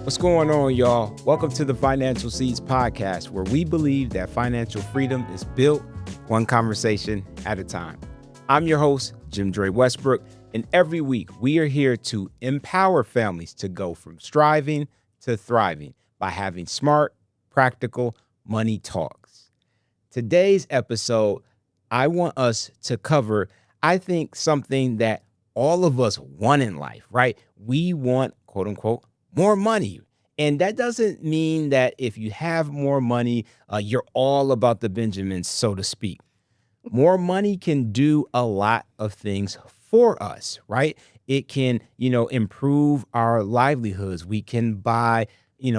What's going on, y'all? Welcome to the Financial Seeds Podcast, where we believe that financial freedom is built one conversation at a time. I'm your host, Dre Westbrook, and every week we are here to empower families to go from striving to thriving by having smart, practical money talks. Today's episode, I want us to cover, I think, something that all of us want in life, right? We want, quote unquote, more money. And that doesn't mean that if you have more money, you're all about the Benjamins, so to speak. More money can do a lot of things for us, right? It can, improve our livelihoods. We can buy,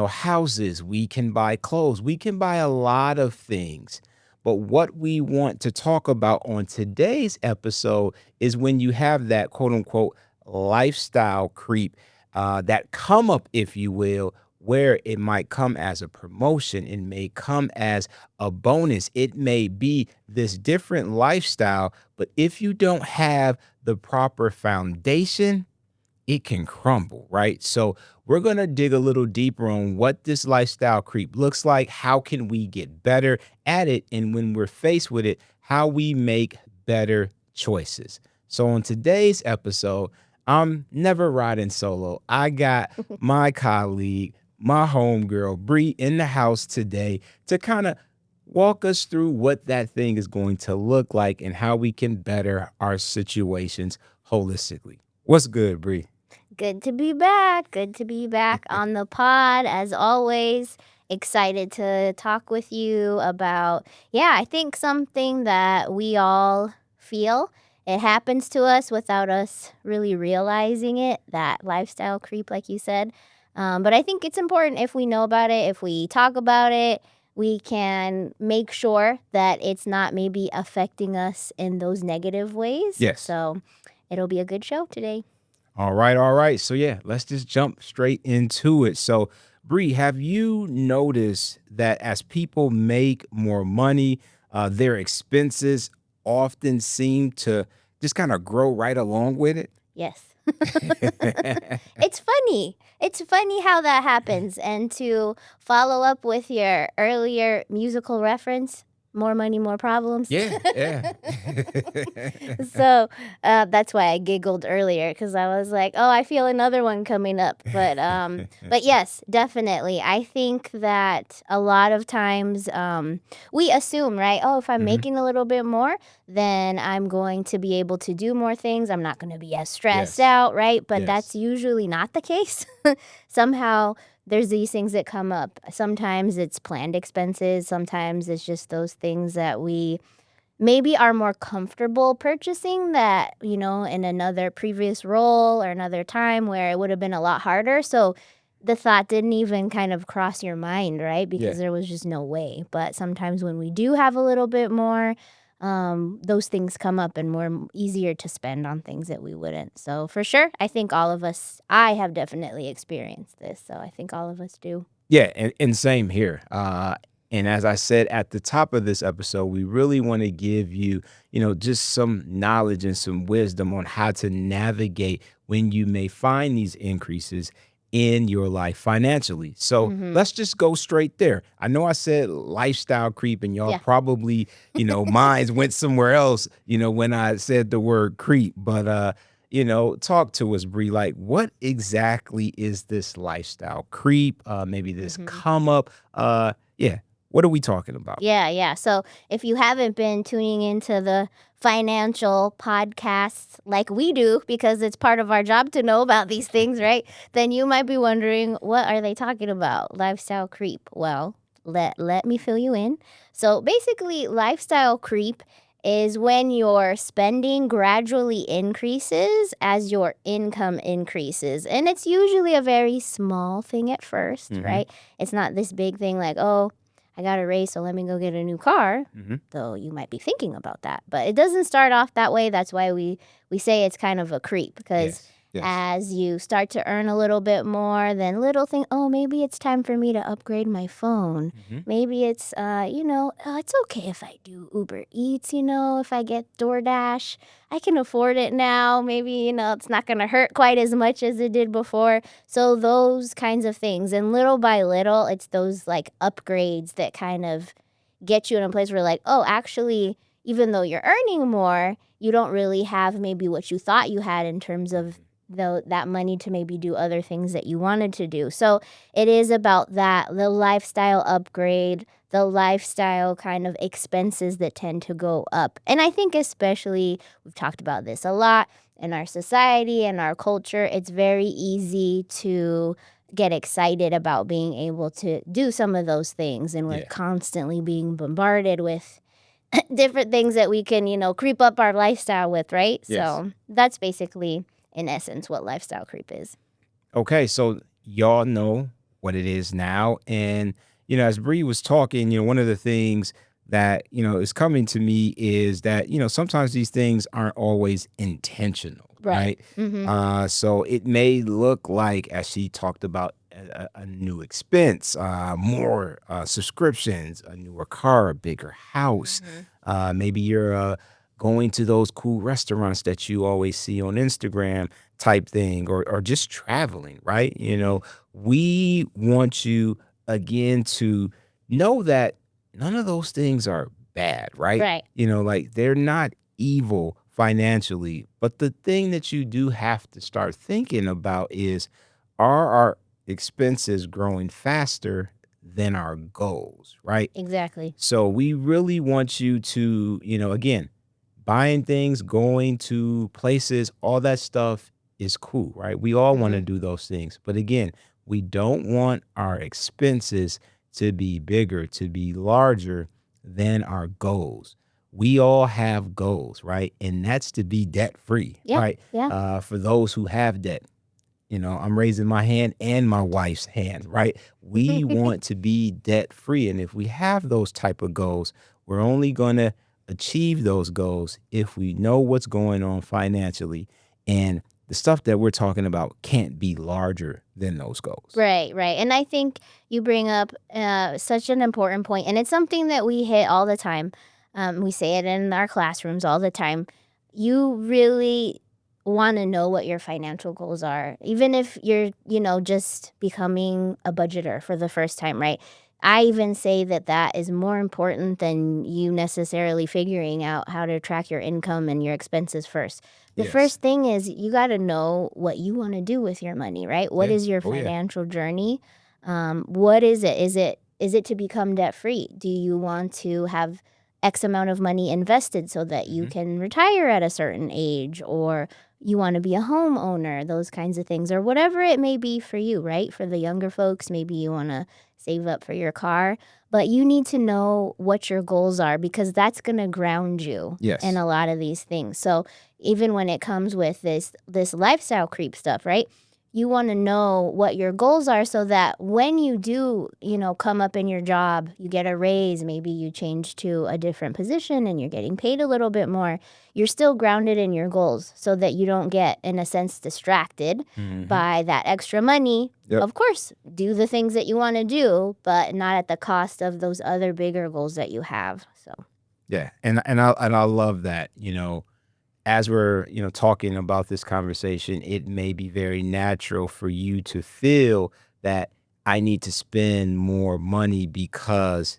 houses. We can buy clothes. We can buy a lot of things. But what we want to talk about on today's episode is when you have that quote unquote lifestyle creep, that come up, if you will, where it might come as a promotion, it may come as a bonus, it may be this different lifestyle, but if you don't have the proper foundation, it can crumble, right? So we're going to dig a little deeper on what this lifestyle creep looks like, how can we get better at it, and when we're faced with it, how we make better choices. So on today's episode, I'm never riding solo. I got my colleague, my homegirl, Bri, in the house today to kind of walk us through what that thing is going to look like and how we can better our situations holistically. What's good, Bri? Good to be back. Good to be back on the pod, as always. Excited to talk with you about, I think something that we all feel. It happens to us without us really realizing it, that lifestyle creep, like you said. But I think it's important if we know about it, if we talk about it, we can make sure that it's not maybe affecting us in those negative ways. Yes. So it'll be a good show today. All right. So let's just jump straight into it. So Bri, have you noticed that as people make more money, their expenses often seem to just kind of grow right along with it? Yes. It's funny. It's funny how that happens. And to follow up with your earlier musical reference, more money, more problems. Yeah. So that's why I giggled earlier, because I was like, oh, I feel another one coming up. But yes, definitely. I think that a lot of times we assume, right? Oh, if I'm making a little bit more, then I'm going to be able to do more things. I'm not going to be as stressed out, right? But that's usually not the case. Somehow there's these things that come up. Sometimes it's planned expenses. Sometimes it's just those things that we maybe are more comfortable purchasing that, in another previous role or another time where it would have been a lot harder. So the thought didn't even kind of cross your mind, right? Because there was just no way. But sometimes when we do have a little bit more, those things come up and we're easier to spend on things that we wouldn't. So for sure, I think all of us, I have definitely experienced this. So I think all of us do. Yeah, and same here. And as I said at the top of this episode, we really want to give you, just some knowledge and some wisdom on how to navigate when you may find these increases in your life financially. So let's just go straight there. I know I said lifestyle creep and y'all probably, minds went somewhere else, when I said the word creep, but talk to us, Bri. Like, what exactly is this lifestyle creep? Maybe this come up. What are we talking about? Yeah. So if you haven't been tuning into the financial podcasts like we do, because it's part of our job to know about these things, right? Then you might be wondering, what are they talking about? Lifestyle creep. Well, let me fill you in. So basically, lifestyle creep is when your spending gradually increases as your income increases. And it's usually a very small thing at first, right? It's not this big thing like, oh, I got a raise, so let me go get a new car. Though you might be thinking about that. But it doesn't start off that way. That's why we say it's kind of a creep, because Yes. As you start to earn a little bit more, then little thing, oh, maybe it's time for me to upgrade my phone. Hmm. Maybe it's, oh, it's okay if I do Uber Eats, if I get DoorDash. I can afford it now. Maybe, it's not going to hurt quite as much as it did before. So those kinds of things. And little by little, it's those like upgrades that kind of get you in a place where like, oh, actually, even though you're earning more, you don't really have maybe what you thought you had in terms of that money to maybe do other things that you wanted to do. So it is about that, the lifestyle upgrade, the lifestyle kind of expenses that tend to go up. And I think especially, we've talked about this a lot in our society and our culture, it's very easy to get excited about being able to do some of those things. And we're Yeah. constantly being bombarded with different things that we can, creep up our lifestyle with, right? Yes. So that's basically, in essence, what lifestyle creep is. Okay, so y'all know what it is now. And, as Bree was talking, one of the things that, is coming to me is that, sometimes these things aren't always intentional, right? Mm-hmm. So it may look like, as she talked about, a new expense, more subscriptions, a newer car, a bigger house. Maybe you're going to those cool restaurants that you always see on Instagram type thing, or just traveling, right? We want you again to know that none of those things are bad, right? Right. Like they're not evil financially, but the thing that you do have to start thinking about is, are our expenses growing faster than our goals, right? Exactly. So we really want you to, again, buying things, going to places, all that stuff is cool, right? We all want to do those things. But again, we don't want our expenses to be bigger, to be larger than our goals. We all have goals, right? And that's to be debt free, Yeah. right? Yeah. For those who have debt, I'm raising my hand and my wife's hand, right? We want to be debt free. And if we have those type of goals, we're only going to achieve those goals if we know what's going on financially. And the stuff that we're talking about can't be larger than those goals. Right. And I think you bring up such an important point, and it's something that we hit all the time. We say it in our classrooms all the time. You really want to know what your financial goals are, even if you're, just becoming a budgeter for the first time, right? I even say that is more important than you necessarily figuring out how to track your income and your expenses first. The Yes. first thing is you got to know what you want to do with your money, right? What Yeah. is your Oh, yeah. financial journey? What is it? Is it to become debt free? Do you want to have X amount of money invested so that you can retire at a certain age, or you want to be a homeowner, those kinds of things, or whatever it may be for you, right? For the younger folks, maybe you want to save up for your car, but you need to know what your goals are, because that's going to ground you Yes. in a lot of these things. So even when it comes with this lifestyle creep stuff, right? You want to know what your goals are so that when you do, come up in your job, you get a raise, maybe you change to a different position and you're getting paid a little bit more, you're still grounded in your goals so that you don't get, in a sense, distracted by that extra money. Yep. Of course, do the things that you want to do, but not at the cost of those other bigger goals that you have. So Yeah. And I love that, as we're, talking about this conversation, it may be very natural for you to feel that I need to spend more money because,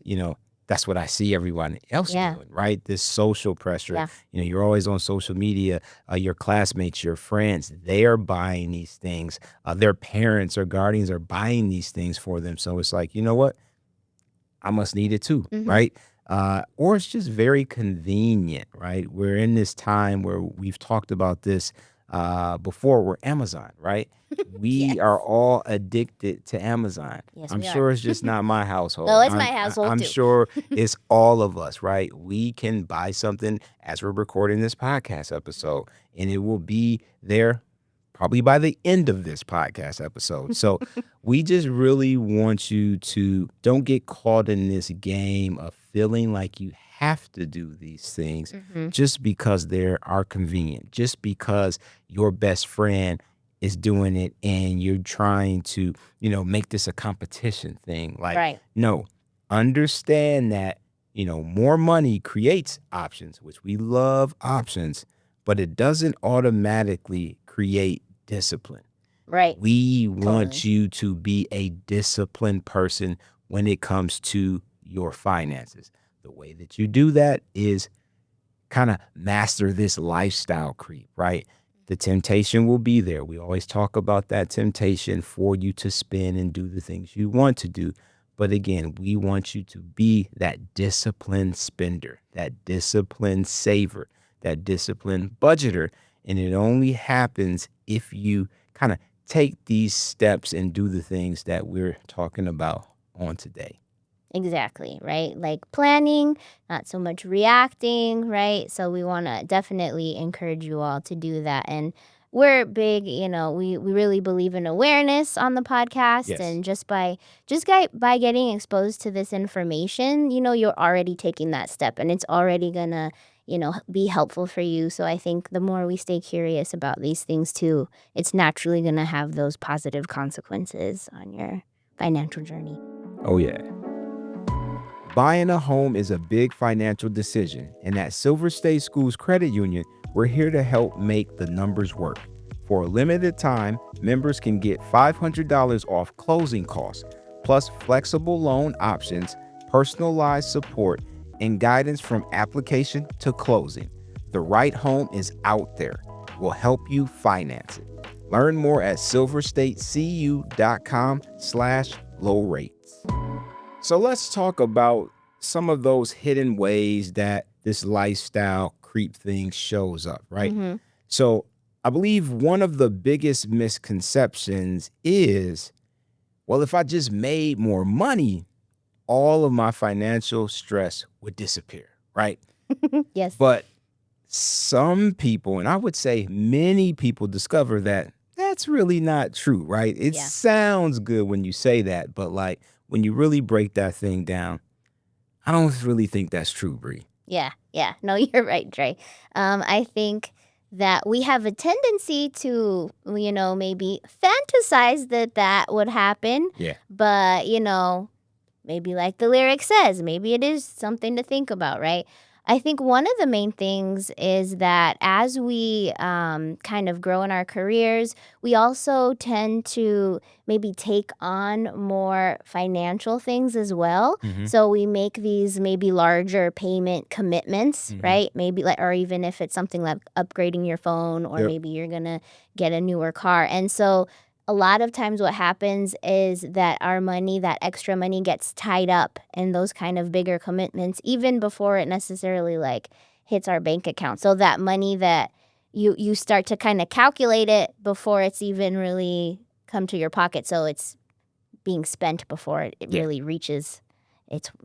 that's what I see everyone else doing, right? This social pressure. Yeah. You're always on social media, your classmates, your friends, they're buying these things. Their parents or guardians are buying these things for them. So it's like, you know what? I must need it too, right? Or it's just very convenient, right? We're in this time where we've talked about this before. We're Amazon, right? We Yes. are all addicted to Amazon. Yes, I'm we are. sure it's just not my household. No, it's my household I'm too. sure it's all of us, right? We can buy something as we're recording this podcast episode, and it will be there probably by the end of this podcast episode. So we just really want you to don't get caught in this game of feeling like you have to do these things just because they are convenient, just because your best friend is doing it and you're trying to, make this a competition thing. Like, Right. no, understand that, more money creates options, which we love options, but it doesn't automatically create discipline. Right. We want Totally. you to be a disciplined person when it comes to your finances. The way that you do that is kind of master this lifestyle creep, right? The temptation will be there. We always talk about that temptation for you to spend and do the things you want to do. But again, we want you to be that disciplined spender, that disciplined saver, that disciplined budgeter. And it only happens if you kind of take these steps and do the things that we're talking about on today. Exactly, right? Like planning, not so much reacting, right? So we want to definitely encourage you all to do that. And we're big, we really believe in awareness on the podcast. Yes. And by getting exposed to this information, you're already taking that step and it's already gonna, be helpful for you. So I think the more we stay curious about these things too, it's naturally gonna have those positive consequences on your financial journey. Oh, yeah. Buying a home is a big financial decision, and at Silver State Schools Credit Union, we're here to help make the numbers work. For a limited time, members can get $500 off closing costs, plus flexible loan options, personalized support, and guidance from application to closing. The right home is out there. We'll help you finance it. Learn more at silverstatecu.com/low rates. So let's talk about some of those hidden ways that this lifestyle creep thing shows up, right? Mm-hmm. So I believe one of the biggest misconceptions is, well, if I just made more money, all of my financial stress would disappear, right? Yes. But some people, and I would say many people, discover that that's really not true, right? It Yeah. sounds good when you say that, but like when you really break that thing down, I don't really think that's true, Bri. Yeah. No, you're right, Dre. I think that we have a tendency to, maybe fantasize that would happen. Yeah. But, maybe like the lyric says, maybe it is something to think about, right? I think one of the main things is that as we kind of grow in our careers, we also tend to maybe take on more financial things as well. Mhm. So we make these maybe larger payment commitments, Mhm. right? Maybe like, or even if it's something like upgrading your phone, or Yep. maybe you're gonna get a newer car. And so a lot of times what happens is that our money, that extra money, gets tied up in those kind of bigger commitments even before it necessarily like hits our bank account. So that money that you start to kind of calculate it before it's even really come to your pocket. So it's being spent before it Yeah. really reaches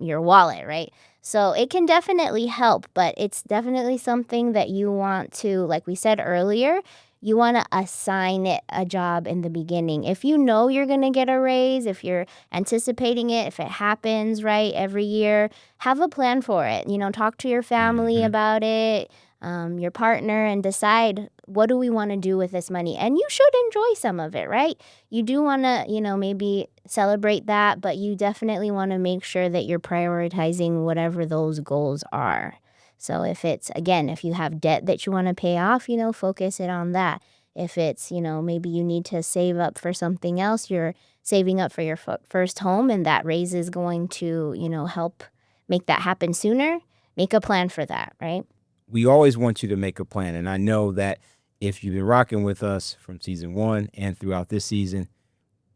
your wallet, right? So it can definitely help, but it's definitely something that you want to, like we said earlier, you want to assign it a job in the beginning. If you know you're going to get a raise, if you're anticipating it, if it happens, right, every year, have a plan for it. Talk to your family Mhm. about it, your partner, and decide, what do we want to do with this money? And you should enjoy some of it, right? You do want to, maybe celebrate that, but you definitely want to make sure that you're prioritizing whatever those goals are. So if you have debt that you want to pay off, focus it on that. If it's, maybe you need to save up for something else, you're saving up for your first home, and that raise is going to, help make that happen sooner, make a plan for that, right? We always want you to make a plan. And I know that if you've been rocking with us from season 1 and throughout this season,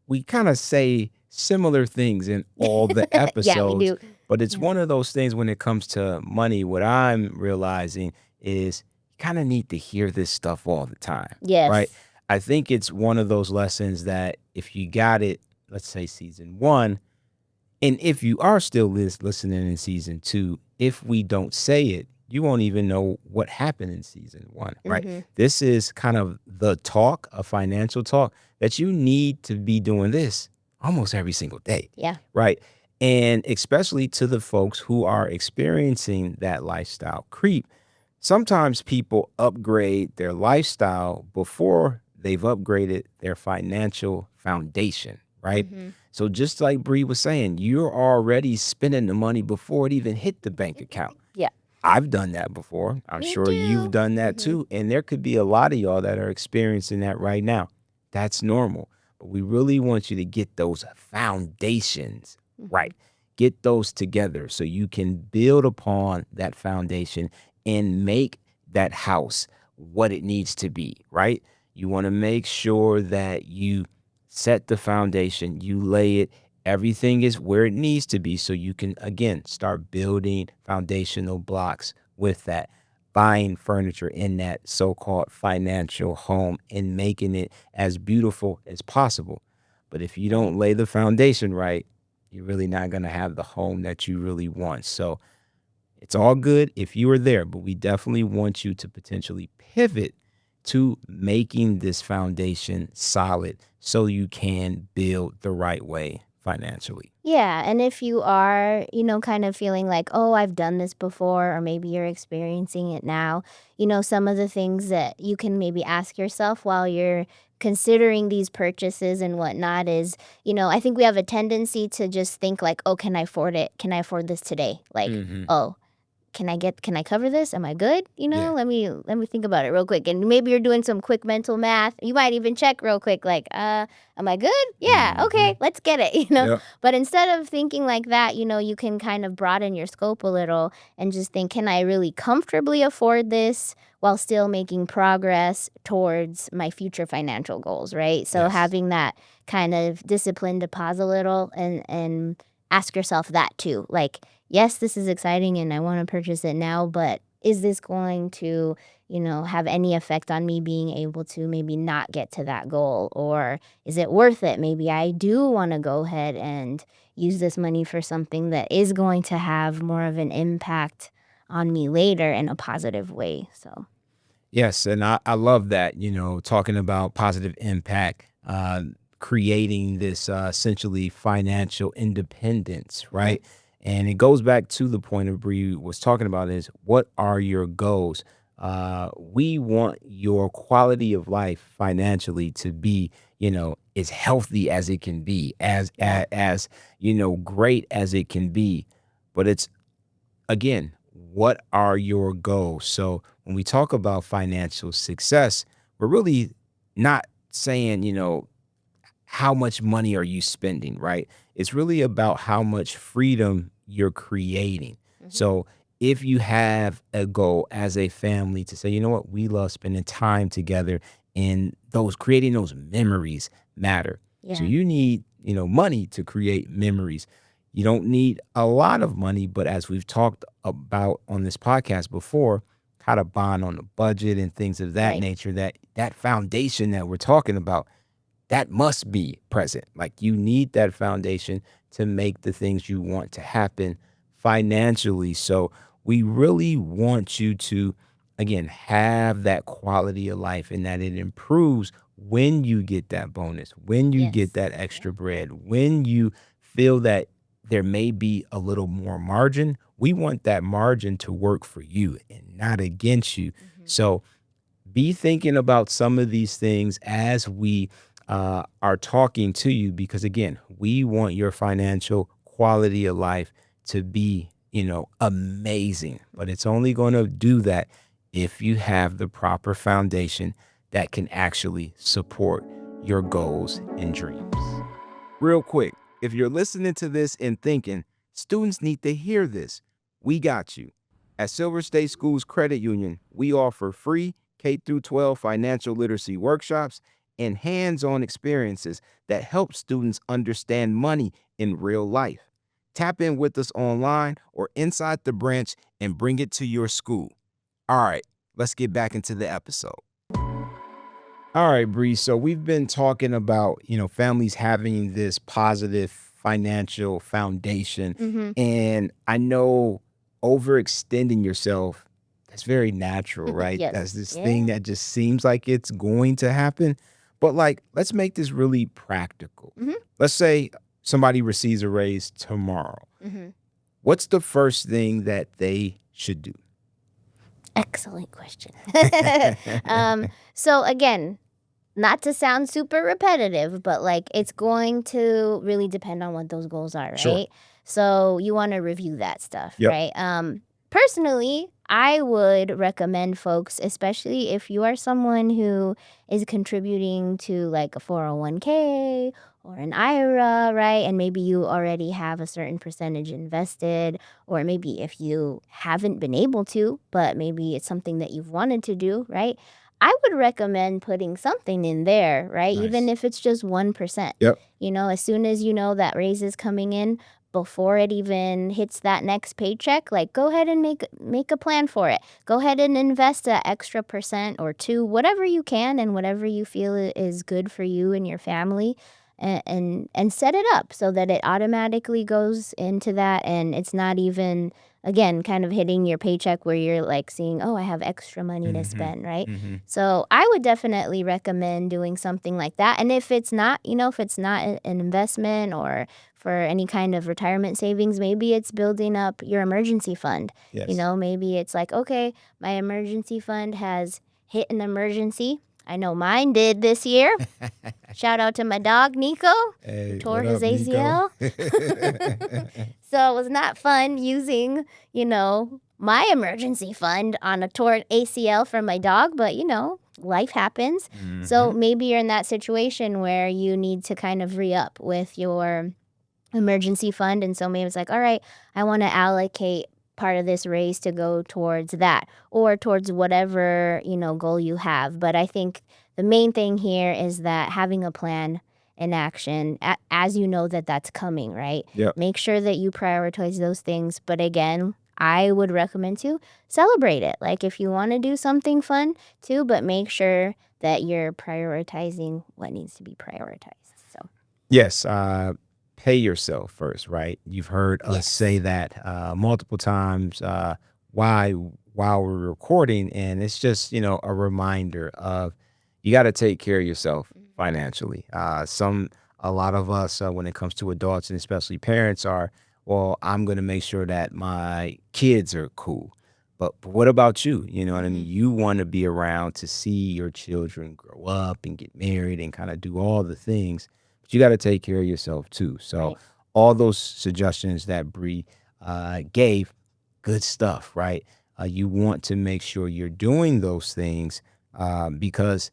we kind of say similar things in all the episodes. Yeah, we do. But it's Yeah. one of those things when it comes to money. What I'm realizing is you kind of need to hear this stuff all the time. Yes. Right? I think it's one of those lessons that if you got it, let's say season 1, and if you are still listening in season 2, if we don't say it, you won't even know what happened in season 1, right? Mhm. This is kind of the talk, a financial talk, that you need to be doing this almost every single day. Yeah. Right. And especially to the folks who are experiencing that lifestyle creep. Sometimes people upgrade their lifestyle before they've upgraded their financial foundation, right? Mhm. So just like Bree was saying, you're already spending the money before it even hit the bank account. Yeah. I've done that before. I'm Me sure you've too. done that Mhm. too. And there could be a lot of y'all that are experiencing that right now. That's normal. But we really want you to get those foundations right. Mhm. Get those together so you can build upon that foundation and make that house what it needs to be, right? You want to make sure that you set the foundation, you lay it, everything is where it needs to be so you can, again, start building foundational blocks with that, buying furniture in that so-called financial home and making it as beautiful as possible. But if you Right. don't lay the foundation right, you're really not going to have the home that you really want. So it's all good if you are there, but we definitely want you to potentially pivot to making this foundation solid so you can build the right way financially. Yeah, and if you are, kind of feeling like, "Oh, I've done this before," or maybe you're experiencing it now, some of the things that you can maybe ask yourself while you're considering these purchases and whatnot is, I think we have a tendency to just think like, "Oh, can I afford it? Can I afford this today?" Like, Hmm. "Oh, can I cover this? Am I good? Yeah. Let me think about it real quick." And maybe you're doing some quick mental math. You might even check real quick, like, am I good? Yeah, Hmm. okay, let's get it, Yep. But instead of thinking like that, you can kind of broaden your scope a little and just think, can I really comfortably afford this while still making progress towards my future financial goals, right? So Yes. having that kind of discipline to pause a little and ask yourself that too. Like, yes, this is exciting and I want to purchase it now, but is this going to, have any effect on me being able to maybe not get to that goal? Or is it worth it? Maybe I do want to go ahead and use this money for something that is going to have more of an impact on me later in a positive way. So, Yes, and I love that, talking about positive impact, creating this essentially financial independence, mhm, right? And it goes back to the point of Bree was talking about is what are your goals? We want your quality of life financially to be, as healthy as it can be, yeah, as great as it can be. But it's again, what are your goals? So when we talk about financial success, we're really not saying, how much money are you spending, right? It's really about how much freedom you're creating. hmm, So if you have a goal as a family to say, you know what, we love spending time together and those creating those memories matter. So yeah, you need, money to create memories. You don't need a lot of money, but as we've talked about on this podcast before, how to bond on the budget and things of that right, nature, that foundation that we're talking about that must be present. Like you need that foundation to make the things you want to happen financially. So we really want you to, again, have that quality of life and that it improves when you get that bonus, when you get yes, that yeah, extra bread, when you feel that there may be a little more margin. We want that margin to work for you and not against you. hmm, So be thinking about some of these things as we are talking to you because again we want your financial quality of life to be amazing, but it's only going to do that if you have the proper foundation that can actually support your goals and dreams. Real quick, if you're listening to this and thinking students need to hear this, we got you. At Silver State Schools Credit Union, we offer free K through 12 financial literacy workshops and hands-on experiences that help students understand money in real life. Tap in with us online or inside the branch and bring it to your school. All right, let's get back into the episode. All right, Bree. So we've been talking about, families having this positive financial foundation. hmm, And I know overextending yourself, that's very natural, right? yes, That's this thing yeah, that just seems like it's going to happen. But like, let's make this really practical. hmm, Let's say somebody receives a raise tomorrow. hmm. What's the first thing that they should do? Excellent question. So again, not to sound super repetitive, but like it's going to really depend on what those goals are, right? Sure. So you want to review that stuff, Yep. right? Personally, I would recommend folks, especially if you are someone who is contributing to like a 401k or an IRA, right? And maybe you already have a certain percentage invested, or maybe if you haven't been able to, but maybe it's something that you've wanted to do, right? I would recommend putting something in there, right? Even Nice. if it's just 1%. Yep. As soon as you know that raise is coming in, before it even hits that next paycheck, like go ahead and make a plan for it. Go ahead and invest that extra percent or two, whatever you can and whatever you feel is good for you and your family, and set it up so that it automatically goes into that, and it's not even, again, kind of hitting your paycheck where you're like seeing, oh, I have extra money to spend, right? So I would definitely recommend doing something like that. And if it's not, an investment or for any kind of retirement savings, maybe it's building up your emergency fund. Yes. Maybe it's like, okay, my emergency fund has hit an emergency. I know mine did this year. Shout out to my dog, Nico, who tore his ACL. So it was not fun using, my emergency fund on a torn ACL for my dog, but, life happens. So maybe you're in that situation where you need to kind of re-up with your emergency fund. And so maybe it's like, all right, I want to allocate part of this raise to go towards that or towards whatever, goal you have. But I think the main thing here is that having a plan in action as you know that that's coming, right? Yep. Make sure that you prioritize those things. But again, I would recommend to celebrate it. Like if you want to do something fun too, but make sure that you're prioritizing what needs to be prioritized. So Yes. Pay yourself first, right? You've heard us say that multiple times while we're recording, and it's just a reminder of you got to take care of yourself financially. A lot of us, when it comes to adults and especially parents, are, well, I'm going to make sure that my kids are cool. But what about you? You know what I mean? You want to be around to see your children grow up and get married and kind of do all the things. But you got to take care of yourself too. So Right. all those suggestions that Bri gave, good stuff, right? You want to make sure you're doing those things because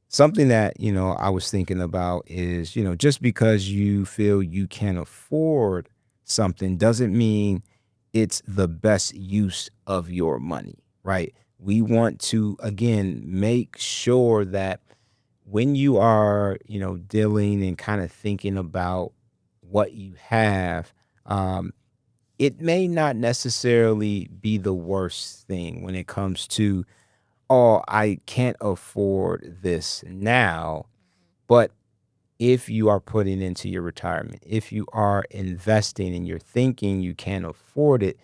something that I was thinking about is just because you feel you can afford something doesn't mean it's the best use of your money, right? We want to again make sure that when you are dealing and kind of thinking about what you have, it may not necessarily be the worst thing when it comes to, oh, I can't afford this now. But if you are putting into your retirement, if you are investing and you're thinking you can't afford it,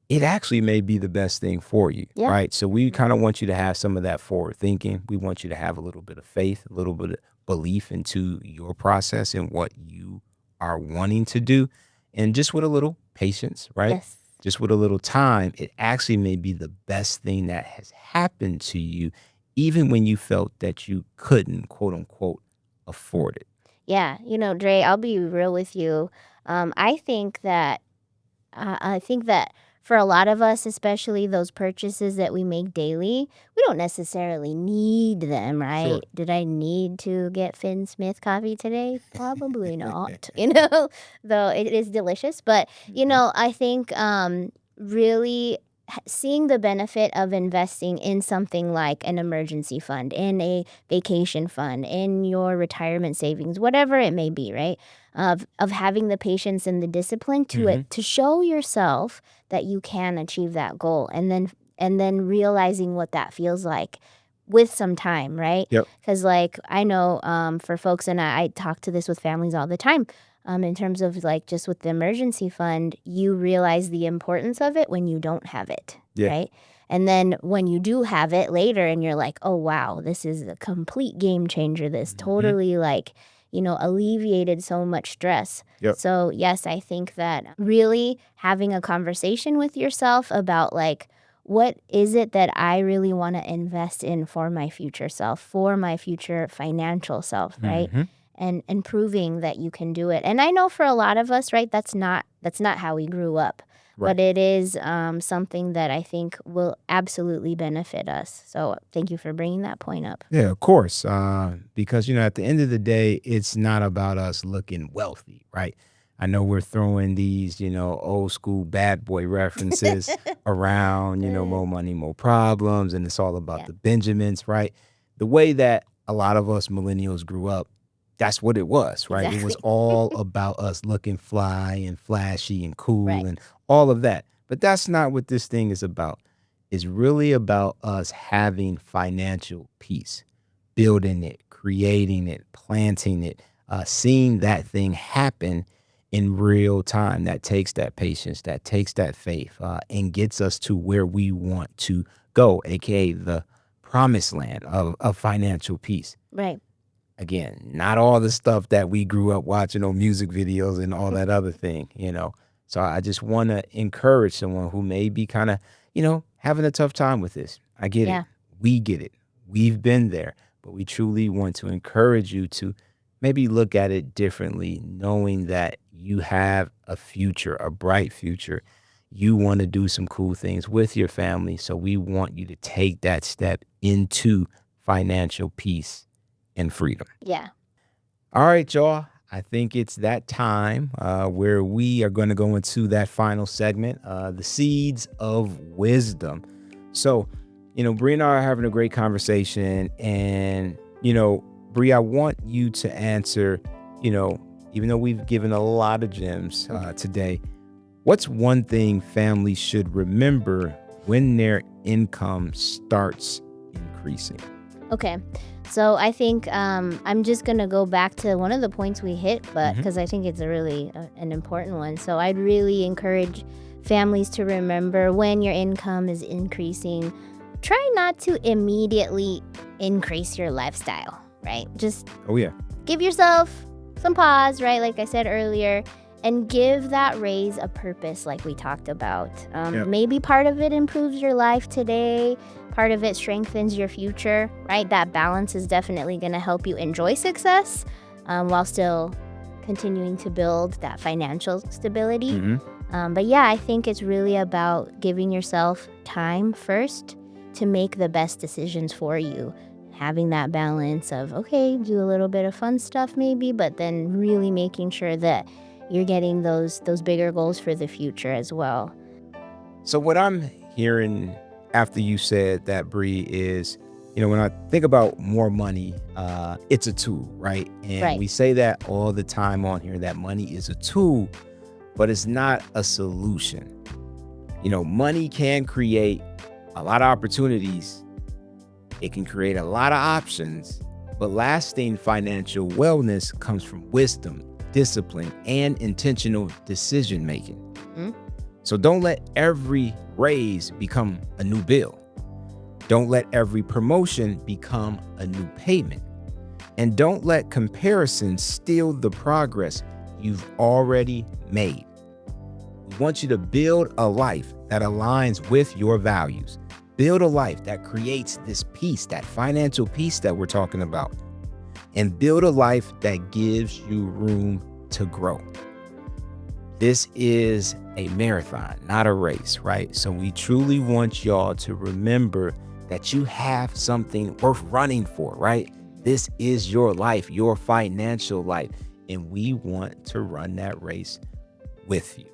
it actually may be the best thing for you, Yeah. right? So we kind of want you to have some of that forward thinking. We want you to have a little bit of faith, a little bit of belief into your process and what you are wanting to do. And just with a little patience, right? Yes. Just with a little time, it actually may be the best thing that has happened to you, even when you felt that you couldn't, quote unquote, afford it. Yeah, Dre, I'll be real with you. I think that for a lot of us, especially those purchases that we make daily, we don't necessarily need them, right? Sure. Did I need to get Finn Smith coffee today? Probably not, though it is delicious. But, I think really seeing the benefit of investing in something like an emergency fund, in a vacation fund, in your retirement savings, whatever it may be, right? Of having the patience and the discipline to show yourself that you can achieve that goal, and then realizing what that feels like with some time, right? Yep. Because like I know for folks, and I talk to this with families all the time, in terms of like just with the emergency fund, you realize the importance of it when you don't have it, Yeah. right? And then when you do have it later and you're like, oh wow, this is a complete game changer, this totally like alleviated so much stress. Yep. So yes, I think that really having a conversation with yourself about like what is it that I really want to invest in for my future self, for my future financial self, right? Hmm. And proving that you can do it. And I know for a lot of us, right, that's not how we grew up. Right. But it is something that I think will absolutely benefit us. So thank you for bringing that point up. Yeah, of course. Because, at the end of the day, it's not about us looking wealthy, right? I know we're throwing these, old school bad boy references around, more money, more problems. And it's all about Yeah, the Benjamins, right? The way that a lot of us millennials grew up, that's what it was, right? It was exactly. all about us looking fly and flashy and cool Right. and all of that. But that's not what this thing is about. It's really about us having financial peace, building it, creating it, planting it, seeing that thing happen in real time. That takes that patience, that takes that faith, and gets us to where we want to go, aka the promised land of financial peace. Right. Again, not all the stuff that we grew up watching on music videos and all that other thing. So I just want to encourage someone who may be kind of, having a tough time with this. I get it. Yeah. We get it. We've been there, but we truly want to encourage you to maybe look at it differently, knowing that you have a future, a bright future. You want to do some cool things with your family. So we want you to take that step into financial peace and freedom. Yeah. All right, y'all. I think it's that time where we are going to go into that final segment, the seeds of wisdom. So, Bri and I are having a great conversation. And, Bri, I want you to answer, even though we've given a lot of gems today, what's one thing families should remember when their income starts increasing? Okay. So I think I'm just going to go back to one of the points we hit, but because I think it's a really an important one. So I'd really encourage families to remember when your income is increasing, try not to immediately increase your lifestyle, right? Just Oh, yeah. give yourself some pause, right? Like I said earlier, and give that raise a purpose like we talked about. Yep. Maybe part of it improves your life today. Part of it strengthens your future, right? That balance is definitely going to help you enjoy success while still continuing to build that financial stability. But yeah, I think it's really about giving yourself time first to make the best decisions for you. Having that balance of, okay, do a little bit of fun stuff maybe, but then really making sure that you're getting those bigger goals for the future as well. So what I'm hearing after you said that, Bri, is, when I think about more money, it's a tool, right? And Right. we say that all the time on here, that money is a tool, but it's not a solution. Money can create a lot of opportunities. It can create a lot of options, but lasting financial wellness comes from wisdom, discipline, and intentional decision making. So don't let every raise become a new bill. Don't let every promotion become a new payment. And don't let comparison steal the progress you've already made. We want you to build a life that aligns with your values. Build a life that creates this peace, that financial peace that we're talking about. And build a life that gives you room to grow. This is a marathon, not a race, right? So we truly want y'all to remember that you have something worth running for, right? This is your life, your financial life, and we want to run that race with you.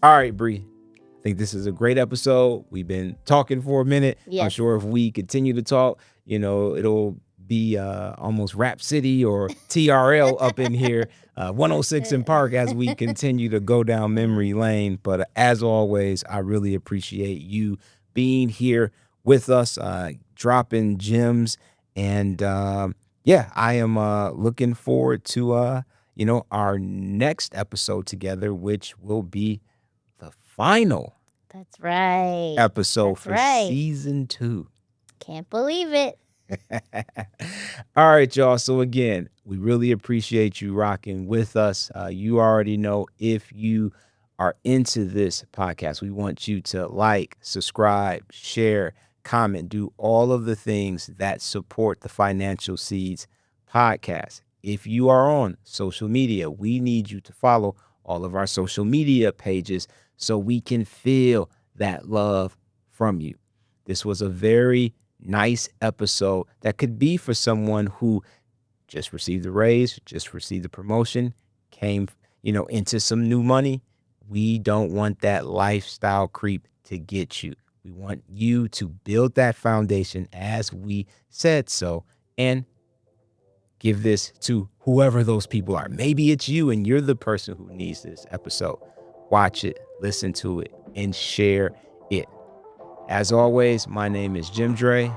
All right, Bri. I think this is a great episode. We've been talking for a minute. Yes. I'm sure if we continue to talk, it'll be almost Rap City or TRL up in here, 106 in Park, as we continue to go down memory lane. But as always, I really appreciate you being here with us, dropping gems. And yeah, I am looking forward to our next episode together, which will be the final That's right. episode That's for right. season 2. Can't believe it. All right, y'all. So again, we really appreciate you rocking with us. You already know, if you are into this podcast, we want you to like, subscribe, share, comment, do all of the things that support the Financial Seeds podcast. If you are on social media, we need you to follow all of our social media pages so we can feel that love from you. This was a very nice episode that could be for someone who just received a raise, just received a promotion, came, into some new money. We don't want that lifestyle creep to get you. We want you to build that foundation as we said so, and give this to whoever those people are. Maybe it's you and you're the person who needs this episode. Watch it, listen to it, and share it. As always, my name is Jim Dre.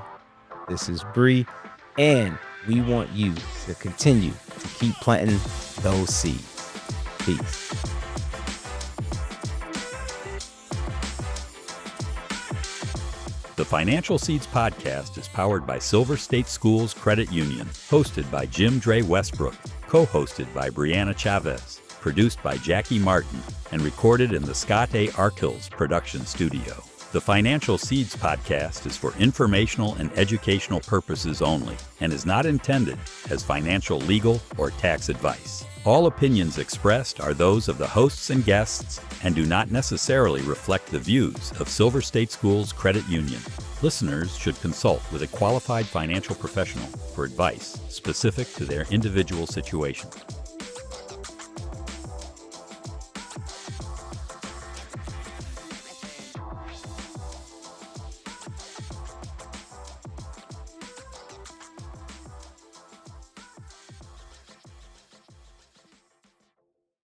This is Bri, and we want you to continue to keep planting those seeds. Peace. The Financial Seeds podcast is powered by Silver State Schools Credit Union, hosted by Jim Dre Westbrook, co-hosted by Brianna Chavez, produced by Jackie Martin, and recorded in the Scott A. Arkhills production studio. The Financial Seeds podcast is for informational and educational purposes only and is not intended as financial, legal, or tax advice. All opinions expressed are those of the hosts and guests and do not necessarily reflect the views of Silver State Schools Credit Union. Listeners should consult with a qualified financial professional for advice specific to their individual situation.